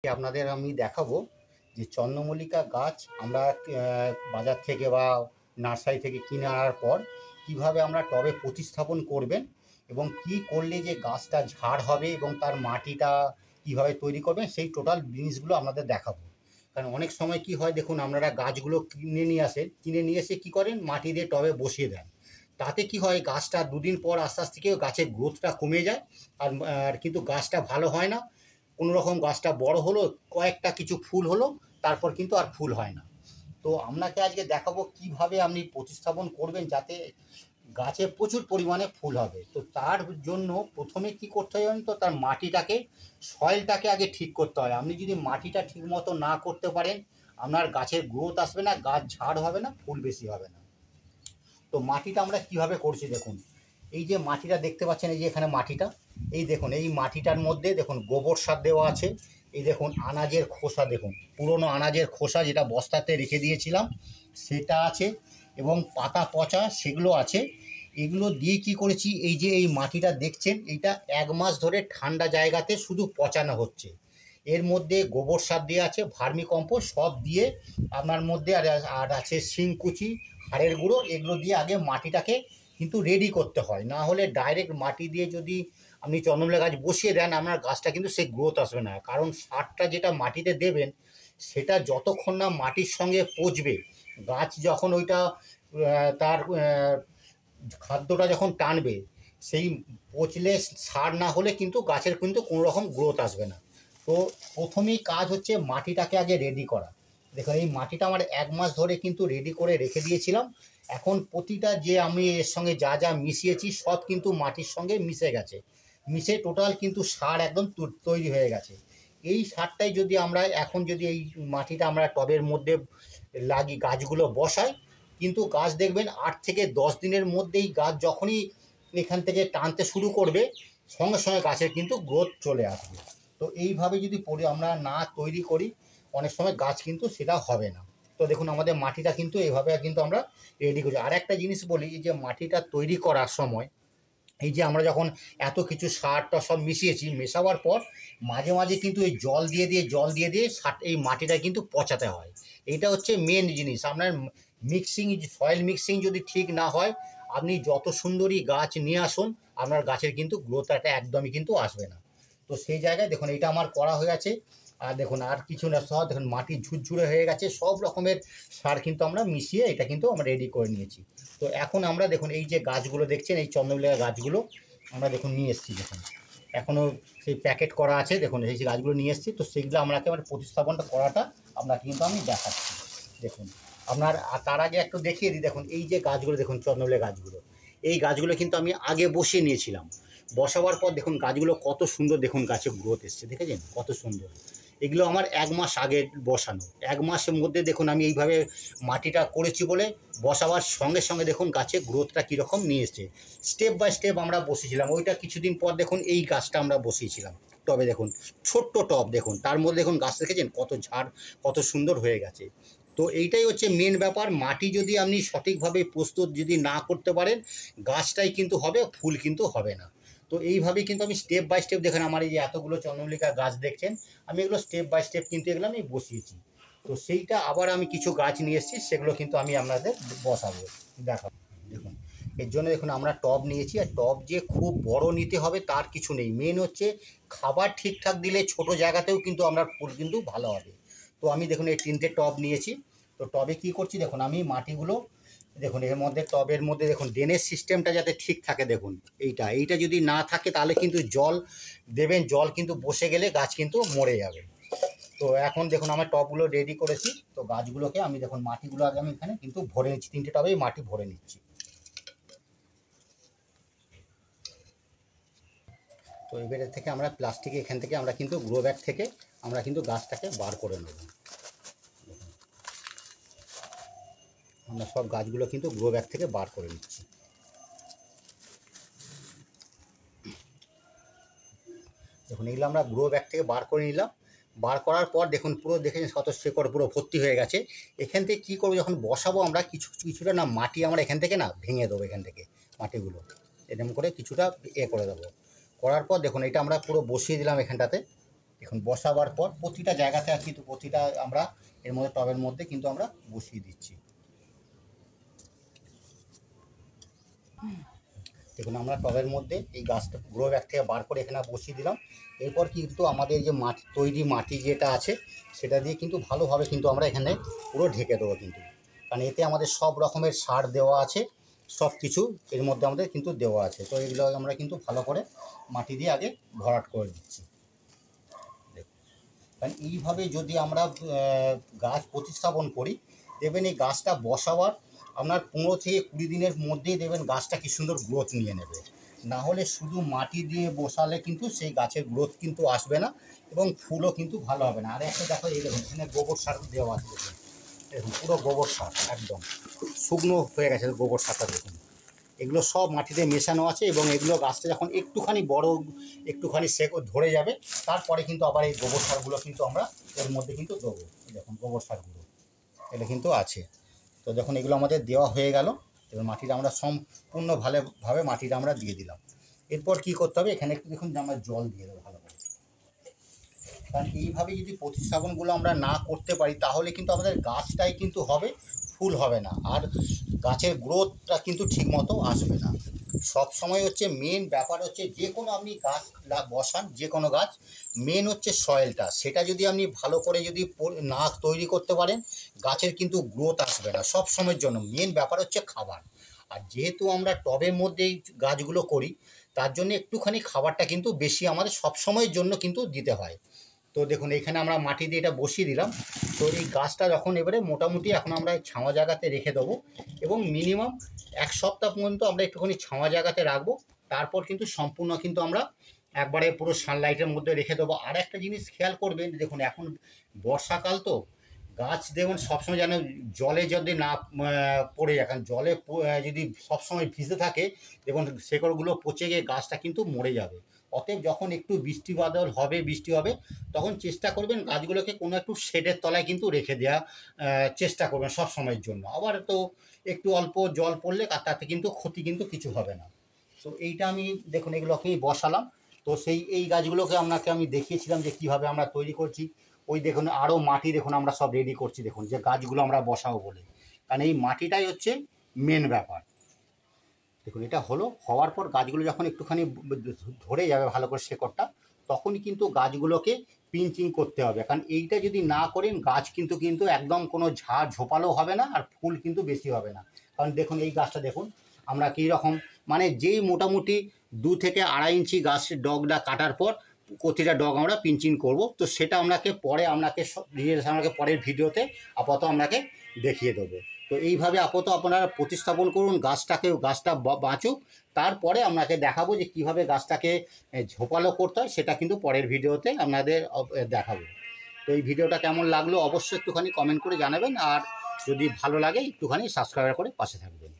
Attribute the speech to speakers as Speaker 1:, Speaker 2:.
Speaker 1: আপনাদের আমি দেখাবো যে চন্দ্রমল্লিকা গাছ আমরা বাজার থেকে বা নার্সারি থেকে কিনে আনার পর কিভাবে আমরা টবে প্রতিস্থাপন করবেন এবং কি করলে যে গাছটা ঝাড় হবে এবং তার মাটিটা কিভাবে তৈরি করবেন সেই টোটাল জিনিসগুলো আপনাদের দেখাবো। কারণ অনেক সময় কি হয় দেখুন, আপনারা গাছগুলো কিনে নিয়ে আসেন, কিনে নিয়ে এসে কী করেন মাটি দিয়ে টবে বসিয়ে দেন। তাতে কি হয়, গাছটা দুদিন পর আস্তে আস্তে কি গাছের গ্রোথটা কমে যায় আর কিন্তু গাছটা ভালো হয় না। কোনো রকম গাছটা বড় হলো, কয়েকটা কিছু ফুল হলো, তারপর কিন্তু আর ফুল হয় না। তো আপনাকে আজকে দেখাবো কিভাবে আপনি প্রতিস্থাপন করবেন যাতে গাছে প্রচুর পরিমাণে ফুল হবে। তো তার জন্য প্রথমে কি করতে হয় জানেন তো, তার মাটিটাকে, সয়েলটাকে আগে ঠিক করতে হয়। আপনি যদি মাটিটা ঠিক মতো না করতে পারেন, আপনার গাছের গ্রোথ আসবে না, গাছ ঝাড় হবে না, ফুল বেশি হবে না। তো মাটিটা আমরা কিভাবে করছি দেখুন, এই যে মাটিটা দেখতে পাচ্ছেন, এই যে এখানে মাটিটা, এই দেখুন এই মাটিটার মধ্যে দেখুন গোবর সার দেওয়া আছে। এই দেখুন আনাজের খোসা, দেখুন পুরনো আনাজের খোসা যেটা বস্তাতে রেখে দিয়েছিলাম সেটা আছে, এবং পাতা পচা সেগুলো আছে। এগুলো দিয়ে কি করেছি, এই যে এই মাটিটা দেখছেন, এইটা 1 মাস ধরে ঠান্ডা জায়গাতে শুধু পচানো হচ্ছে। এর মধ্যে গোবর সার দিয়ে আছে, ভার্মি কম্পোস্ট সব দিয়ে আপনার মধ্যে আর আছে শিংকুচি, হাড়ের গুঁড়ো, এগুলো দিয়ে আগে মাটিটাকে কিন্তু রেডি করতে হয়। না হলে ডাইরেক্ট মাটি দিয়ে যদি আপনি চন্দ্রমল্লিকা গাছ বসিয়ে দেন, আপনার গাছটা কিন্তু সেই গ্রোথ আসবে না। কারণ সারটা যেটা মাটিতে দেবেন সেটা যতক্ষণ না মাটির সঙ্গে পচবে, গাছ যখন ওইটা তার খাদ্যটা যখন টানবে, সেই পচলে সার না হলে কিন্তু গাছের কিন্তু কোনো রকম গ্রোথ আসবে না। তো প্রথমেই কাজ হচ্ছে মাটিটাকে আগে রেডি করা। দেখুন এই মাটিটা আমার 1 মাস ধরে কিন্তু রেডি করে রেখে দিয়েছিলাম। এখন প্রতিটা যে আমি এর সঙ্গে যা যা মিশিয়েছি সব কিন্তু মাটির সঙ্গে মিশে গেছে, মিশে টোটাল কিন্তু সার একদম তৈরি হয়ে গেছে। এই সারটাই যদি আমরা এখন যদি এই মাটিটা আমরা টবের মধ্যে লাগি, গাছগুলো বসাই, কিন্তু গাছ দেখবেন 8 থেকে 10 দিনের মধ্যেই গাছ যখনই এখান থেকে টানতে শুরু করবে, সঙ্গে সঙ্গে গাছের কিন্তু গ্রোথ চলে আসবে। তো এইভাবে যদি আমরা না তৈরি করি, অনেক সময় গাছ কিন্তু সেটা হবে না। তো দেখুন আমাদের মাটিটা কিন্তু এইভাবে কিন্তু আমরা রেডি করছি। আর একটা জিনিস বলি, এই যে মাটিটা তৈরি করার সময় এই যে আমরা যখন এত কিছু সারটা সব মিশিয়েছি, মেশাবার পর মাঝে মাঝে কিন্তু এই জল দিয়ে সার এই মাটিটা কিন্তু পচাতে হয়। এটা হচ্ছে মেন জিনিস। আপনার মিক্সিং, সয়েল মিক্সিং যদি ঠিক না হয়, আপনি যত সুন্দরী গাছ নিয়ে আসুন, আপনার গাছের কিন্তু গ্রোথটা একদমই কিন্তু আসবে না। তো সেই জায়গায় দেখুন এটা আমার করা হয়ে আছে। আর দেখুন আর কিছু না, সব দেখুন মাটি ঝুরঝুরে হয়ে গেছে, সব রকমের সার কিন্তু আমরা মিশিয়ে এটা কিন্তু আমরা রেডি করে নিয়েছি। তো এখন আমরা দেখুন এই যে গাছগুলো দেখছেন, এই চন্দ্রমল্লিকা গাছগুলো আমরা দেখুন নিয়ে এসেছি। দেখুন এখনও সেই প্যাকেট করা আছে, দেখুন এই যে গাছগুলো নিয়ে এসেছি। তো সেগুলো আপনাকে আমার প্রতিস্থাপনটা করাটা আপনাকে কিন্তু আমি দেখাচ্ছি। দেখুন আপনার তার আগে একটু দেখিয়ে দিই, দেখুন এই যে গাছগুলো দেখুন চন্দ্রমল্লিকা গাছগুলো, এই গাছগুলো কিন্তু আমি আগে বসিয়ে নিয়েছিলাম। বসাবার পর দেখুন গাছগুলো কত সুন্দর, দেখুন গাছে গ্রোথ এসছে, দেখেছেন কত সুন্দর। এগুলো আমার 1 মাস আগে বসানো। 1 মাসের মধ্যে দেখুন আমি এইভাবে মাটিটা করেছি বলে বসাবার সঙ্গে সঙ্গে দেখুন গাছে গ্রোথটা কীরকম নিয়ে এসছে। স্টেপ বাই স্টেপ আমরা বসিয়েছিলাম, ওইটা কিছুদিন পর দেখুন এই গাছটা আমরা বসিয়েছিলাম টবে। দেখুন ছোট্ট টব, দেখুন তার মধ্যে দেখুন গাছ দেখেছেন কত ঝাড়, কত সুন্দর হয়ে গেছে। তো এইটাই হচ্ছে মেন ব্যাপার, মাটি যদি আপনি সঠিকভাবে প্রস্তুত যদি না করতে পারেন, গাছটাই কিন্তু হবে, ফুল কিন্তু হবে না। তো এইভাবেই কিন্তু আমি স্টেপ বাই স্টেপ, দেখেন আমার এই যে এতগুলো চন্দ্রমল্লিকা গাছ দেখছেন, আমি এগুলো স্টেপ বাই স্টেপ কিন্তু এগুলো আমি বসিয়েছি। তো সেইটা আবার আমি কিছু গাছ নিয়ে এসেছি, সেগুলো কিন্তু আমি আপনাদের বসাবো, দেখাবো। দেখুন এর জন্য দেখুন আমরা টব নিয়েছি, আর টব যে খুব বড় নিতে হবে তার কিছু নেই। মেন হচ্ছে খাবার ঠিকঠাক দিলে ছোট জায়গাতেও কিন্তু আমরা ফুল কিন্তু ভালো হবে। তো আমি দেখুন এই 3টে টব নিয়েছি। তো টবে কি করছি দেখুন, আমি মাটিগুলো দেখুন এর মধ্যে, টবের মধ্যে দেখুন ড্রেনেজ সিস্টেমটা যাতে ঠিক থাকে। দেখুন এইটা যদি না থাকে তাহলে কিন্তু জল দেবেন, জল কিন্তু বসে গেলে গাছ কিন্তু মরে যাবে। তো এখন দেখুন আমার টবগুলো রেডি করেছি। তো গাছগুলোকে আমি দেখুন মাটিগুলো আগে আমি এখানে কিন্তু ভরে নিচ্ছি, 3টে টবেই মাটি ভরে নিচ্ছি। তো এবারে থেকে আমরা প্লাস্টিক, এখান থেকে আমরা কিন্তু গ্রো ব্যাগ থেকে আমরা কিন্তু গাছটাকে বার করে নেব। আমরা সব গাছগুলো কিন্তু গ্রো ব্যাগ থেকে বার করে নিচ্ছি। দেখুন এগুলো আমরা গ্রো ব্যাগ থেকে বার করে নিলাম। বার করার পর দেখুন পুরো দেখেছেন কত শেকড় পুরো ভর্তি হয়ে গেছে। এখান থেকে কী করবো, যখন বসাবো আমরা কিছুটা না মাটি আমরা এখান থেকে না ভেঙে দেবো, এখান থেকে মাটিগুলো এরকম করে কিছুটা করে দেবো। করার পর দেখুন এটা আমরা পুরো বসিয়ে দিলাম এখানটাতে। দেখুন বসাবার পর প্রতিটা জায়গাতে কিন্তু প্রতিটা আমরা এর মধ্যে টবের মধ্যে কিন্তু আমরা বসিয়ে দিচ্ছি। দেখুন আমরা টবের মধ্যে এই গাছটা গ্রো ব্যাগ থেকে বার করে এখানে বসিয়ে দিলাম। এরপর কিন্তু আমাদের যে তৈরি মাটি যেটা আছে সেটা দিয়ে কিন্তু ভালোভাবে কিন্তু আমরা এখানে পুরো ঢেকে দেবো কিন্তু, কারণ এতে আমাদের সব রকমের সার দেওয়া আছে, সব কিছু এর মধ্যে আমাদের কিন্তু দেওয়া আছে। তো এগুলো আমরা কিন্তু ভালো করে মাটি দিয়ে আগে ভরাট করে দিচ্ছি। কারণ এইভাবে যদি আমরা গাছ প্রতিস্থাপন করি, দেখবেন এই গাছটা বসাবার আপনার 15 থেকে 20 দিনের মধ্যেই দেখবেন গাছটা কি সুন্দর গ্রোথ নিয়ে নেবে। না হলে শুধু মাটি দিয়ে বসালে কিন্তু সেই গাছের গ্রোথ কিন্তু আসবে না এবং ফুলও কিন্তু ভালো হবে না। আর একটা দেখো এই দেখুন এখানে গোবর সার দেওয়া আছে, দেখুন পুরো গোবর সার একদম শুকনো হয়ে গেছে গোবর সারটা। দেখুন এগুলো সব মাটিতে মেশানো আছে এবং এগুলো গাছটা যখন একটুখানি বড় একটুখানি ধরে যাবে তারপরে কিন্তু আবার এই গোবর সারগুলো কিন্তু আমরা এর মধ্যে কিন্তু দেবো। দেখুন গোবর সারগুলো এটা কিন্তু আছে। তো যখন এগুলো আমাদের দেওয়া হয়ে গেল, এবার মাটিটা আমরা সম্পূর্ণ ভালোভাবে মাটিটা আমরা দিয়ে দিলাম। এরপর কি করতে হবে, এখানে একটু দেখুন যে আমরা জল দিয়ে দেবো ভালো করে। কারণ এইভাবে যদি প্রতিস্থাপনগুলো আমরা না করতে পারি তাহলে কিন্তু আমাদের গাছটাই কিন্তু হবে, ফুল হবে না, আর গাছের গ্রোথটা কিন্তু ঠিকমতো আসবে না। সব সময় হচ্ছে মেন ব্যাপার হচ্ছে যে কোনো আপনি গাছ বসান, যে কোনো গাছ মেন হচ্ছে সয়েলটা, সেটা যদি আপনি ভালো করে যদি না তৈরি করতে পারেন গাছের কিন্তু গ্রোথ আসবে না। সব সময়ের জন্য মেন ব্যাপার হচ্ছে খাবার। আর যেহেতু আমরা টবের মধ্যেই গাছগুলো করি তার জন্য একটুখানি খাবারটা কিন্তু বেশি আমাদের সব সময়ের জন্য কিন্তু দিতে হয়। তো দেখুন এইখানে আমরা মাটি দিয়ে এটা বসিয়ে দিলাম। তো এই গাছটা যখন এবারে মোটামুটি এখন আমরা ছাওয়া জায়গাতে রেখে দেবো এবং মিনিমাম 1 সপ্তাহ পর্যন্ত আমরা একটুখানি ছাওয়া জায়গাতে রাখবো। তারপর কিন্তু সম্পূর্ণ কিন্তু আমরা একবারে পুরো সানলাইটের মধ্যে রেখে দেবো। আর একটা জিনিস খেয়াল করবেন, দেখুন এখন বর্ষাকাল তো গাছ দেখুন সবসময় যেন জলে যদি না পড়ে যায়, কারণ জলে যদি সবসময় ভিজে থাকে দেখুন শেকড়গুলো পচে গিয়ে গাছটা কিন্তু মরে যাবে। অতএব যখন একটু বৃষ্টি হবে তখন চেষ্টা করবেন গাছগুলোকে কোনো একটু শেডের তলায় কিন্তু রেখে দেওয়া চেষ্টা করবেন সব সময়ের জন্য। আবার তো একটু অল্প জল পড়লে তাতে কিন্তু ক্ষতি কিন্তু কিছু হবে না। তো এইটা আমি দেখুন এগুলোকেই বসালাম। তো এই গাছগুলোকে আপনাকে আমি দেখিয়েছিলাম যে কীভাবে আমরা তৈরি করছি। ওই দেখুন আরও মাটি দেখুন আমরা সব রেডি করছি দেখুন, যে গাছগুলো আমরা বসাবো বলে, কারণ এই মাটিটাই হচ্ছে মেন ব্যাপার। দেখুন এটা হওয়ার পর গাছগুলো যখন একটুখানি ধরে যাবে ভালো করে শেকড়টা, তখনই কিন্তু গাছগুলোকে পিঞ্চিং করতে হবে। কারণ এইটা যদি না করেন গাছ কিন্তু একদম কোনো ঝোপালো হবে না আর ফুল কিন্তু বেশি হবে না। কারণ দেখুন এই গাছটা দেখুন আমরা কী রকম মানে যেই মোটামুটি 2 থেকে 2.5 ইঞ্চি গাছের ডগটা কাটার পর প্রতিটা ডগ আমরা পিঞ্চিং করব। তো সেটা আপনাকে পরের ভিডিওতে আপাতত আপনাকে দেখিয়ে দেবো। তো এইভাবে আপাতত আপনারা প্রতিস্থাপন করুন গাছটা বাঁচুক। তারপরে আপনাকে দেখাবো যে কীভাবে গাছটাকে ঝোপালো করতে হয়, সেটা কিন্তু পরের ভিডিওতে আপনাদের দেখাবো। তো এই ভিডিওটা কেমন লাগলো অবশ্যই একটুখানি কমেন্ট করে জানাবেন, আর যদি ভালো লাগে একটুখানি সাবস্ক্রাইব করে পাশে থাকবেন।